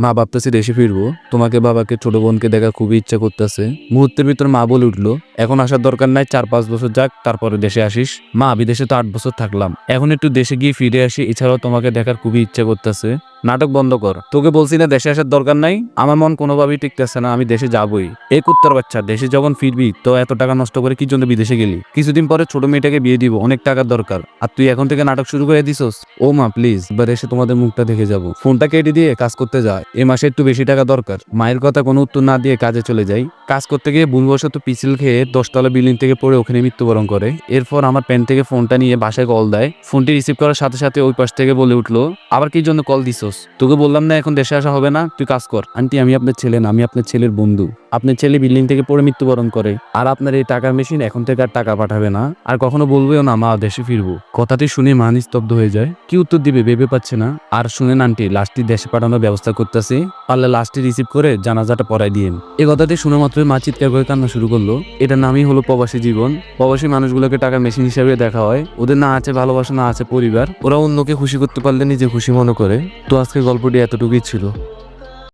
মা ভাবতেছে দেশে ফিরবো, তোমাকে বাবাকে ছোট বোনকে দেখা খুবই ইচ্ছা করতেছে। মুহূর্তের ভিতর মা বলে উঠলো, এখন আসার দরকার নাই, 4-5 বছর যাক, তারপরে দেশে আসিস। মা বিদেশে তো 8 বছর থাকলাম, এখন একটু দেশে গিয়ে ফিরে আসি, এছাড়াও তোমাকে দেখার খুবই ইচ্ছা করতেছে। নাটক বন্ধ কর, তোকে বলছি না দেশে আসার দরকার নাই। আমার মন কোনোভাবেই টিকতেছে না, আমি দেশে যাবই। এই কুত্তার বাচ্চা, দেশে যখন ফিরবি তো এত টাকা নষ্ট করে কি জন্য বিদেশে গেলি? কিছুদিন পরে ছোট মেয়েটাকে বিয়ে দিব, অনেক টাকার দরকার, আর তুই এখন থেকে নাটক শুরু করে দিছস। ও মা প্লিজ, এবার এসে তোমাদের মুখটা দেখে যাবো। ফোনটা কেটে দিয়ে কাজ করতে যায়, এ মাসে একটু বেশি টাকা দরকার। মায়ের কথা কোনো উত্তর না দিয়ে কাজে চলে যাই। কাজ করতে গিয়ে ভুলবশত পিছিল খেয়ে 10 তলা বিল্ডিং থেকে পড়ে ওখানে মৃত্যুবরণ করে। এরপর আমার প্যান থেকে ফোনটা নিয়ে বাসায় কল দেয়। ফোনটি রিসিভ করার সাথে সাথে ওই পাশ থেকে বলে উঠলো, আবার কি জন্য কল দিছস? তোকে বললাম না এখন দেশে আসা হবে না, তুই কাজ কর। আন্টি আমি আপনার ছেলে না, আমি আপনার ছেলের বন্ধু। আপনার ছেলে বিল্ডিং থেকে পড়ে মৃত্যুবরণ করে, আর আপনার এই টাকার মেশিন এখন থেকে আর টাকা পাঠাবে না, আর কখনো বলবেও না মা দেশে ফিরবো। কথাটি শুনে মা নিস্তব্ধ হয়ে যায়, কি উত্তর দিবে ভেবে পাচ্ছে না। আর শুনেন আন্টি, লাশটি দেশে পাঠানোর ব্যবস্থা করতেছি, পারলে লাশটি রিসিভ করে জানাজাটা পড়াই দিয়েন। এই কথাটি শুনে মাত্রই মা চিৎকার করে কান্না শুরু করলো। এটার নামই হলো প্রবাসী জীবন। প্রবাসী মানুষগুলোকে টাকার মেশিন হিসেবে দেখা হয়, ওদের না আছে ভালোবাসা, না আছে পরিবার, ওরা অন্যকে খুশি করতে পারলে নিজে খুশি মনে করে। তো আজকের গল্পটি এতটুকুই ছিল।